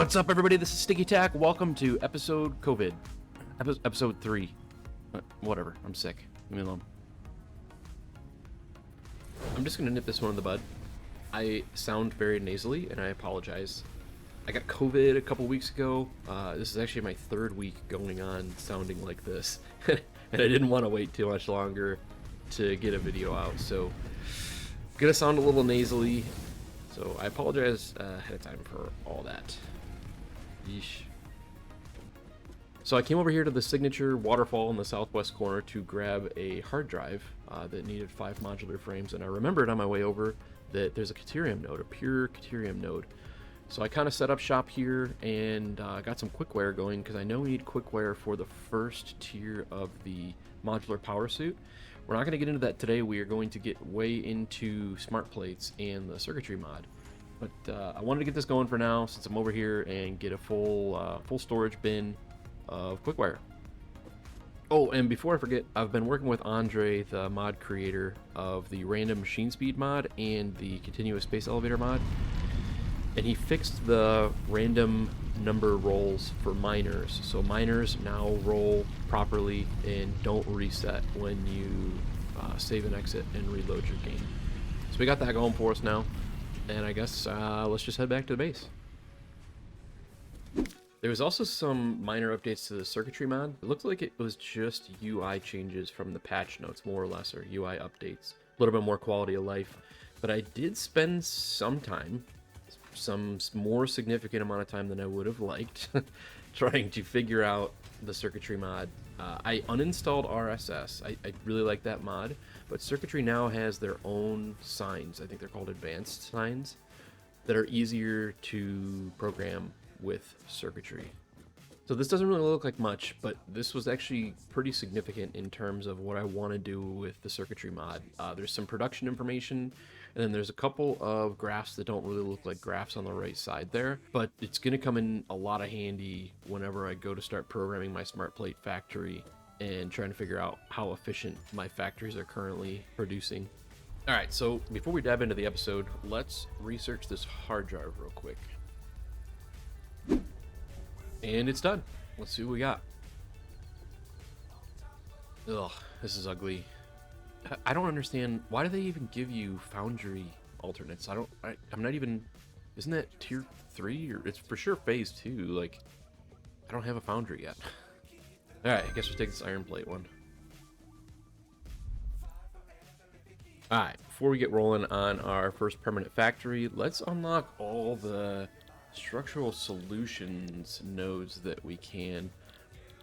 What's up, everybody? This is Sticky Tack. Welcome to episode 3. Whatever. I'm sick. Leave me alone. I'm just gonna nip this one in the bud. I sound very nasally, and I apologize. I got COVID a couple weeks ago. This is actually my 3rd week going on sounding like this, and I didn't want to wait too much longer to get a video out, so gonna sound a little nasally. So I apologize ahead of time for all that. Yeesh. So I came over here to the signature waterfall in the southwest corner to grab a hard drive that needed 5 modular frames, and I remembered on my way over that there's a Caterium node, a pure Caterium node. So I kind of set up shop here and got some quickware going, because I know we need quickware for the first tier of the modular power suit. We're not going to get into that today. We are going to get way into smart plates and the circuitry mod. But I wanted to get this going for now, since I'm over here, and get a full storage bin of quickware. Oh, and before I forget, I've been working with Andre, the mod creator of the random machine speed mod and the continuous space elevator mod. And he fixed the random number rolls for miners. So miners now roll properly and don't reset when you save and exit and reload your game. So we got that going for us now. And I guess let's just head back to the base. There was also some minor updates to the circuitry mod. It looked like it was just UI changes from the patch notes, more or less, or UI updates. A little bit more quality of life. But I did spend some time, some more significant amount of time than I would have liked, trying to figure out the circuitry mod. I uninstalled RSS. I really like that mod, but circuitry now has their own signs. I think they're called advanced signs that are easier to program with circuitry. So this doesn't really look like much, but this was actually pretty significant in terms of what I want to do with the circuitry mod. There's some production information, and then there's a couple of graphs that don't really look like graphs on the right side there, but it's going to come in a lot of handy whenever I go to start programming my smart plate factory and trying to figure out how efficient my factories are currently producing. All right, so before we dive into the episode, let's research this hard drive real quick. And it's done. Let's see what we got. Ugh, this is ugly. I don't understand. Why do they even give you foundry alternates? I'm not even... Isn't that tier 3? Or it's for sure phase 2. Like, I don't have a foundry yet. Alright, I guess we'll take this iron plate one. Alright, before we get rolling on our first permanent factory, let's unlock all the structural solutions nodes that we can.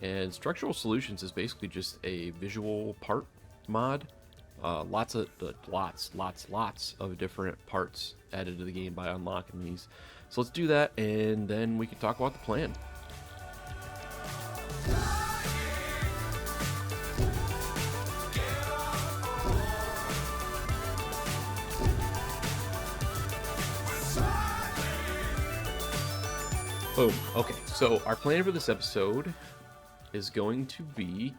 And structural solutions is basically just a visual part mod. Lots of different parts added to the game by unlocking these. So let's do that, and then we can talk about the plan. Boom. Okay, so our plan for this episode is going to be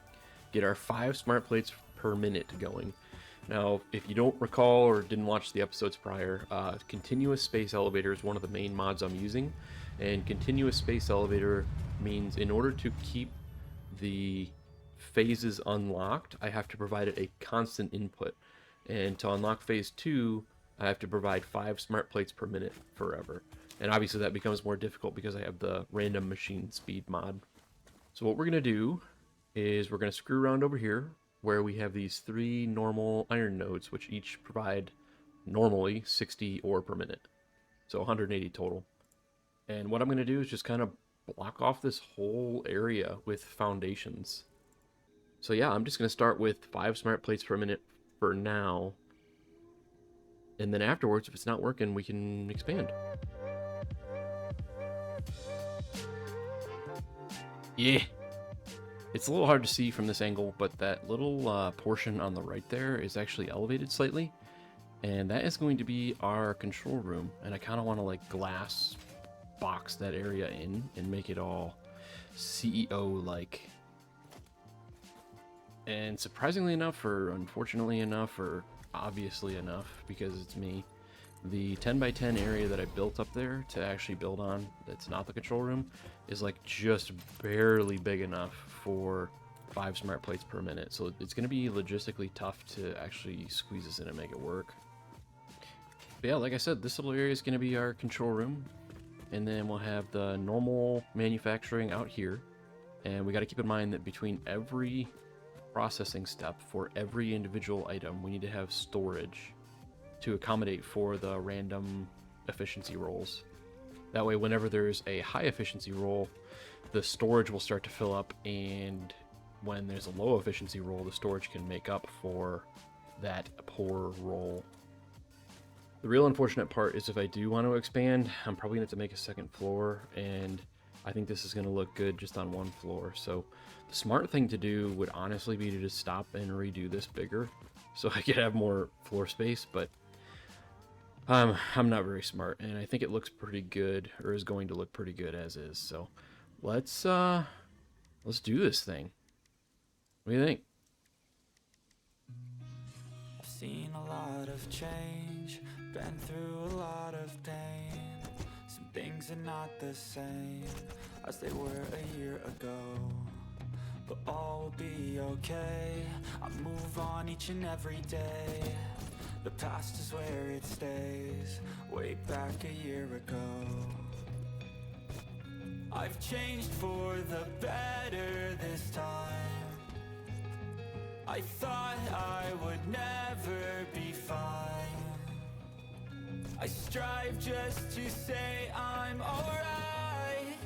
get our 5 smart plates per minute going. Now, if you don't recall or didn't watch the episodes prior, continuous space elevator is one of the main mods I'm using, and continuous space elevator means in order to keep the phases unlocked, I have to provide it a constant input, and to unlock phase 2, I have to provide 5 smart plates per minute forever. And obviously that becomes more difficult because I have the random machine speed mod. So what we're going to do is we're going to screw around over here where we have these 3 normal iron nodes, which each provide normally 60 ore per minute. So 180 total. And what I'm going to do is just kind of block off this whole area with foundations. So yeah, I'm just going to start with 5 smart plates per minute for now. And then afterwards, if it's not working, we can expand. Yeah, it's a little hard to see from this angle, but that little portion on the right there is actually elevated slightly, and that is going to be our control room. And I kind of want to like glass box that area in and make it all CEO like. And surprisingly enough, or unfortunately enough, or obviously enough, because it's me, The 10 by 10 area that I built up there to actually build on, that's not the control room, is like just barely big enough for 5 smart plates per minute. So it's going to be logistically tough to actually squeeze this in and make it work. But yeah, like I said, this little area is going to be our control room. And then we'll have the normal manufacturing out here. And we got to keep in mind that between every processing step for every individual item, we need to have storage to accommodate for the random efficiency rolls. That way, whenever there's a high efficiency roll, the storage will start to fill up, and when there's a low efficiency roll, the storage can make up for that poor roll. The real unfortunate part is if I do want to expand, I'm probably going to have to make a second floor, and I think this is going to look good just on one floor. So the smart thing to do would honestly be to just stop and redo this bigger so I could have more floor space, but I'm not very smart, and I think it looks pretty good, or is going to look pretty good as is. So let's do this thing. What do you think? I've seen a lot of change, been through a lot of pain. Some things are not the same as they were a year ago, but all will be okay. I move on each and every day. The past is where it stays, way back a year ago. I've changed for the better this time. I thought I would never be fine. I strive just to say I'm alright,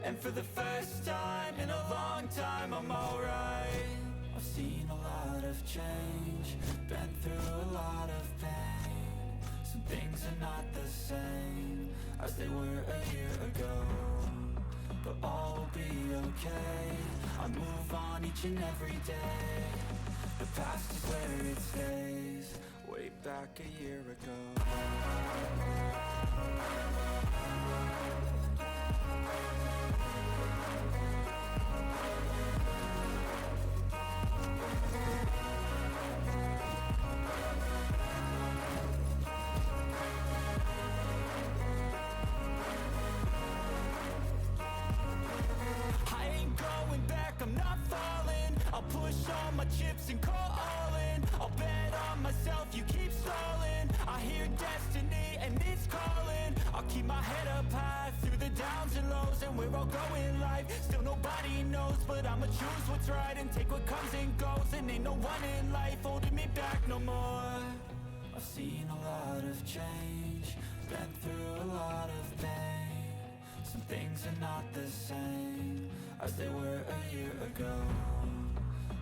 and for the first time in a long time I'm alright. I've seen a lot of change, been through a lot of pain. Some things are not the same as they were a year ago, but all will be okay. I move on each and every day. The past is where it stays, way back a year ago. I'm not falling, I'll push all my chips and call all in. I'll bet on myself, you keep stalling. I hear destiny and it's calling. I'll keep my head up high through the downs and lows, and we're all going life. Still nobody knows, but I'ma choose what's right and take what comes and goes. And ain't no one in life holding me back no more. I've seen a lot of change, been through a lot of pain. Some things are not the same as they were a year ago,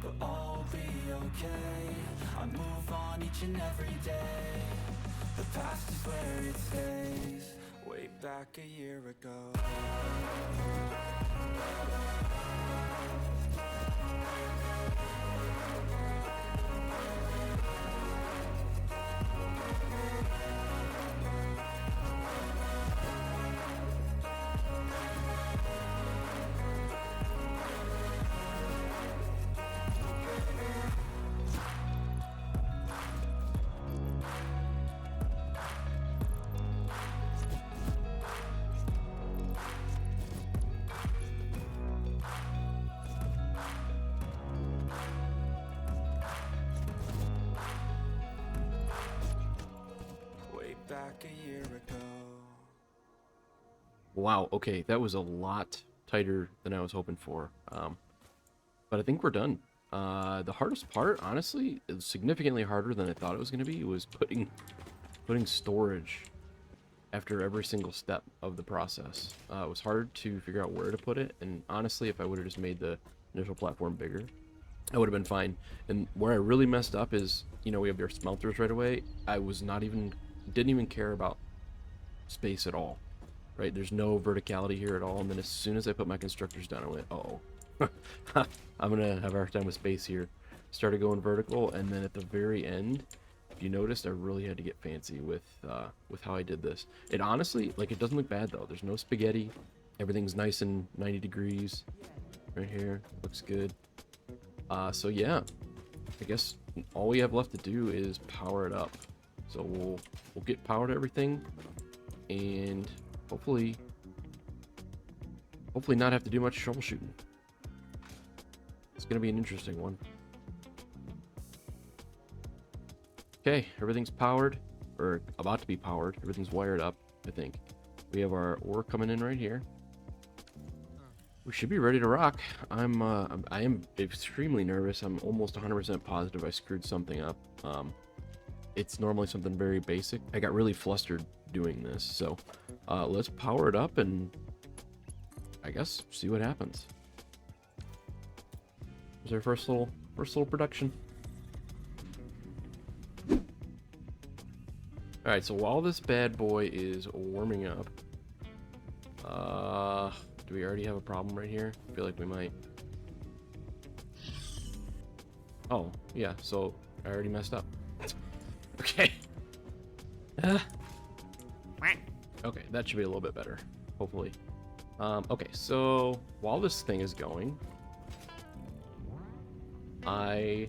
but all will be okay. I move on each and every day. The past is where it stays, way back a year ago. Back a year ago. Wow, okay, that was a lot tighter than I was hoping for. But I think we're done. The hardest part, honestly, is significantly harder than I thought it was going to be, was putting storage after every single step of the process. It was hard to figure out where to put it, and honestly, if I would have just made the initial platform bigger, I would have been fine. And where I really messed up is, you know, we have our smelters right away. I didn't even care about space at all, right? There's no verticality here at all, and then as soon as I put my constructors down, I went, uh-oh, I'm gonna have a hard time with space here. Started going vertical, and then at the very end, if you noticed, I really had to get fancy with how I did this. It honestly, like, it doesn't look bad though. There's no spaghetti. Everything's nice and 90 degrees right here. Looks good. So yeah, I guess all we have left to do is power it up. So we'll get power to everything, and hopefully not have to do much troubleshooting. It's gonna be an interesting one. Okay, everything's powered, or about to be powered. Everything's wired up, I think. We have our ore coming in right here. We should be ready to rock. I am extremely nervous. I'm almost 100% positive I screwed something up. It's normally something very basic. I got really flustered doing this, so let's power it up and I guess see what happens. Here's our first little production. Alright, so while this bad boy is warming up, do we already have a problem right here? I feel like we might. Oh, yeah, so I already messed up. Okay. Okay, that should be a little bit better, hopefully. Okay, so while this thing is going, I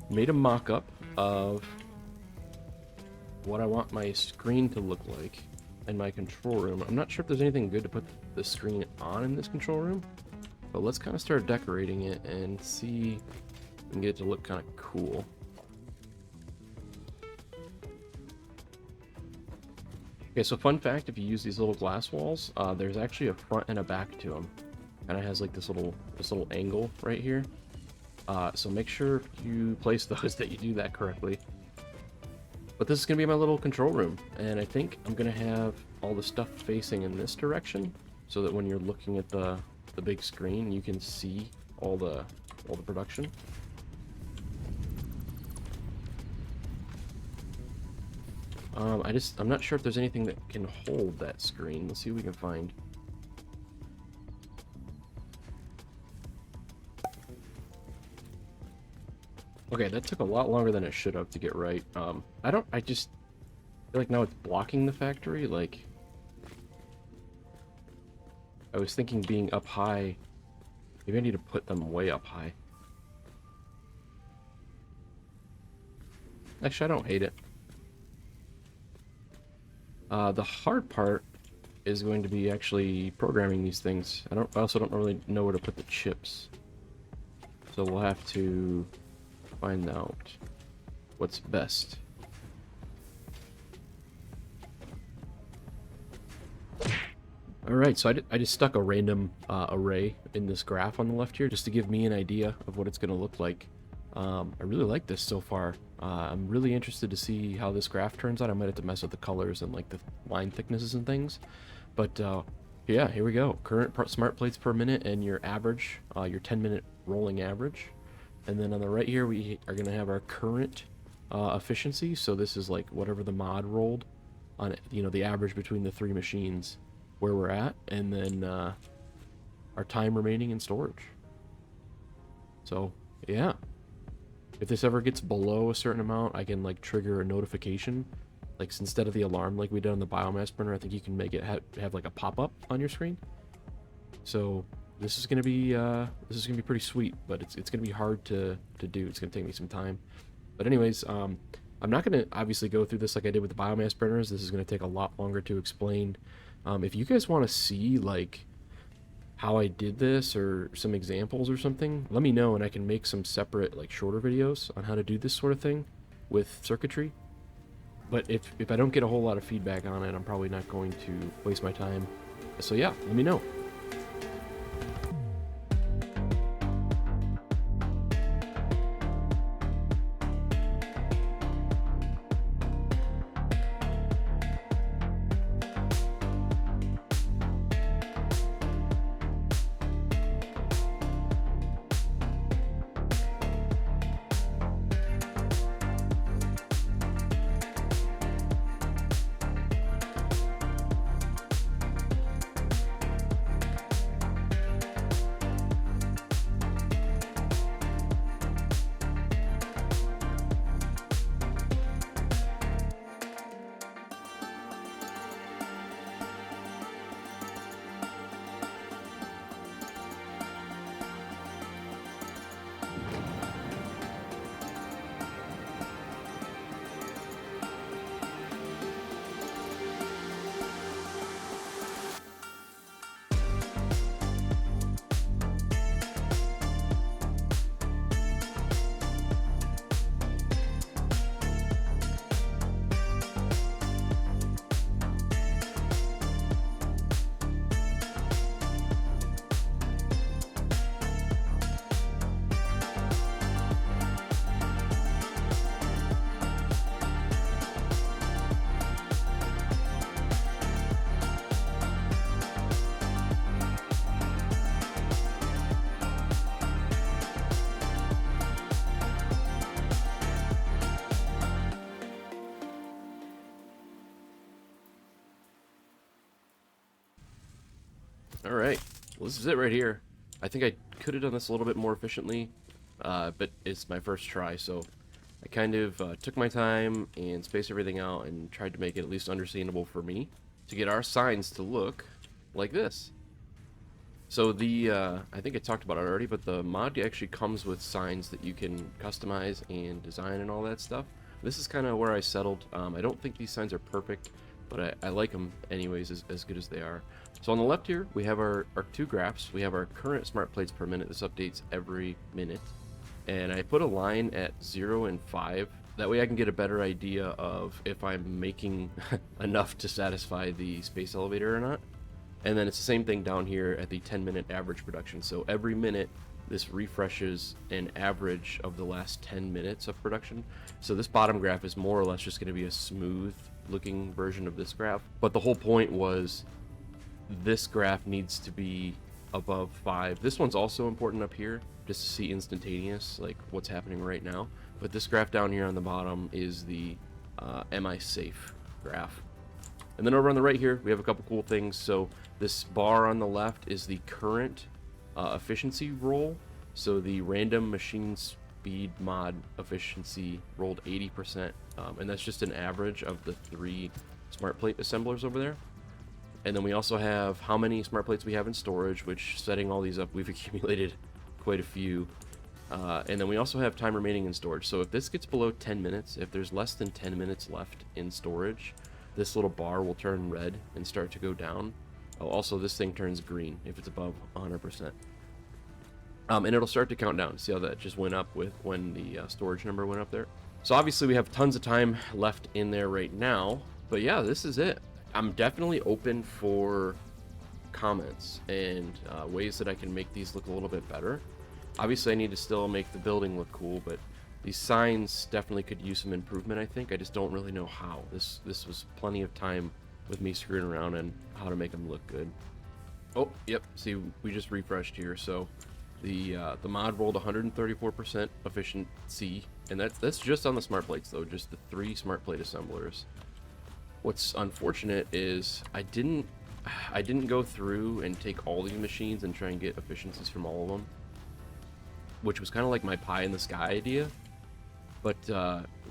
made a mock-up of what I want my screen to look like in my control room. I'm not sure if there's anything good to put the screen on in this control room, but let's kind of start decorating it and see if we can get it to look kind of cool. Okay, so fun fact, if you use these little glass walls, there's actually a front and a back to them. And it has like this little angle right here. So make sure if you place those that you do that correctly. But this is going to be my little control room, and I think I'm going to have all the stuff facing in this direction, so that when you're looking at the big screen, you can see all the production. I'm not sure if there's anything that can hold that screen. Let's see what we can find. Okay, that took a lot longer than it should have to get right. I just feel like now it's blocking the factory. Like, I was thinking being up high, maybe I need to put them way up high. Actually, I don't hate it. The hard part is going to be actually programming these things. I also don't really know where to put the chips. So we'll have to find out what's best. Alright, so I just stuck a random array in this graph on the left here just to give me an idea of what it's going to look like. I really like this so far. I'm really interested to see how this graph turns out. I might have to mess with the colors and like the line thicknesses and things. But yeah, here we go. Current smart plates per minute and your average, your 10-minute rolling average. And then on the right here, we are going to have our current efficiency. So this is like whatever the mod rolled on, the average between the three machines where we're at. And then our time remaining in storage. So, yeah. If this ever gets below a certain amount, I can like trigger a notification. Like instead of the alarm like we did on the biomass burner, I think you can make it have like a pop-up on your screen. So this is gonna be pretty sweet, but it's gonna be hard to do. It's gonna take me some time. But anyways, I'm not gonna obviously go through this like I did with the biomass burners. This is gonna take a lot longer to explain. If you guys want to see like how I did this or some examples or something, let me know and I can make some separate like shorter videos on how to do this sort of thing with circuitry. But if I don't get a whole lot of feedback on it, I'm probably not going to waste my time. So yeah, let me know. All right, well, this is it right here. I think I could have done this a little bit more efficiently, but it's my first try, so I kind of took my time and spaced everything out and tried to make it at least understandable for me to get our signs to look like this. So I think I talked about it already, but the mod actually comes with signs that you can customize and design and all that stuff. This is kind of where I settled. I don't think these signs are perfect, but I like them anyways, as good as they are. So on the left here, we have our two graphs. We have our current smart plates per minute. This updates every minute. And I put a line at 0 and 5. That way I can get a better idea of if I'm making enough to satisfy the space elevator or not. And then it's the same thing down here at the 10-minute average production. So every minute, this refreshes an average of the last 10 minutes of production. So this bottom graph is more or less just going to be a smooth looking version of this graph. But the whole point was this graph needs to be above 5. This one's also important up here, just to see instantaneous, like what's happening right now. But this graph down here on the bottom is the am I safe graph. And then over on the right here, we have a couple cool things. So this bar on the left is the current efficiency roll. So the random machine speed mod efficiency rolled 80%. And that's just an average of the 3 smart plate assemblers over there. And then we also have how many smart plates we have in storage, which, setting all these up, we've accumulated quite a few. And then we also have time remaining in storage. So if this gets below 10 minutes, if there's less than 10 minutes left in storage, this little bar will turn red and start to go down. Oh, also, this thing turns green if it's above 100%. And it'll start to count down. See how that just went up with when the storage number went up there? So obviously we have tons of time left in there right now. But yeah, this is it. I'm definitely open for comments and ways that I can make these look a little bit better. Obviously I need to still make the building look cool, but these signs definitely could use some improvement, I think. I just don't really know how. This was plenty of time with me screwing around and how to make them look good. Oh, yep, see, we just refreshed here. So the mod rolled 134% efficiency, and that's just on the smart plates though, just the 3 smart plate assemblers. What's unfortunate is I didn't go through and take all these machines and try and get efficiencies from all of them, which was kind of like my pie in the sky idea. But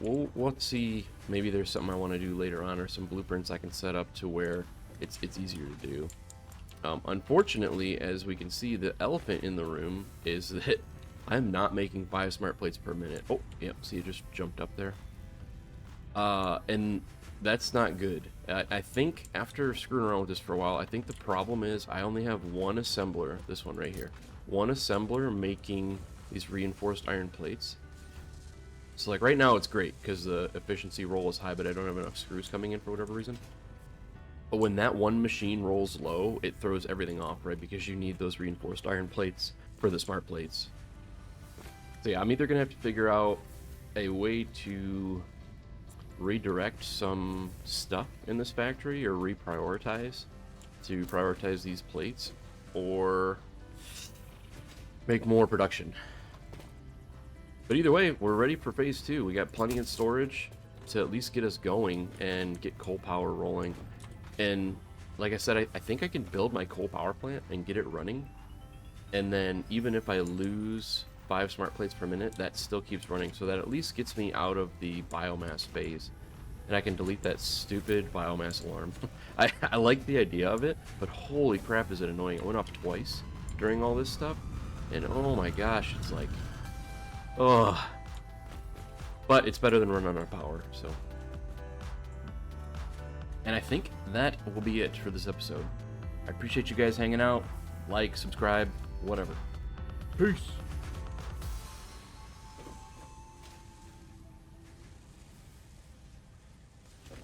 we'll see. Maybe there's something I want to do later on, or some blueprints I can set up to where it's easier to do. Unfortunately, as we can see, the elephant in the room is that I'm not making 5 smart plates per minute. Oh, yep, see, it just jumped up there. And that's not good. I think after screwing around with this for a while, I think the problem is I only have one assembler, this one right here, one assembler making these reinforced iron plates. So like right now it's great because the efficiency roll is high, but I don't have enough screws coming in for whatever reason. But when that one machine rolls low, it throws everything off, right? Because you need those reinforced iron plates for the smart plates. So yeah, I'm either gonna have to figure out a way to redirect some stuff in this factory or reprioritize to prioritize these plates, or make more production. But either way, we're ready for phase 2. We got plenty in storage to at least get us going and get coal power rolling. And like I said, I think I can build my coal power plant and get it running, and then even if I lose 5 smart plates per minute, that still keeps running, so that at least gets me out of the biomass phase. And I can delete that stupid biomass alarm. I like the idea of it, but holy crap is it annoying. It went off twice during all this stuff, and oh my gosh, it's like, ugh. But it's better than running out of power, so. And I think that will be it for this episode. I appreciate you guys hanging out. Like, subscribe, whatever. Peace.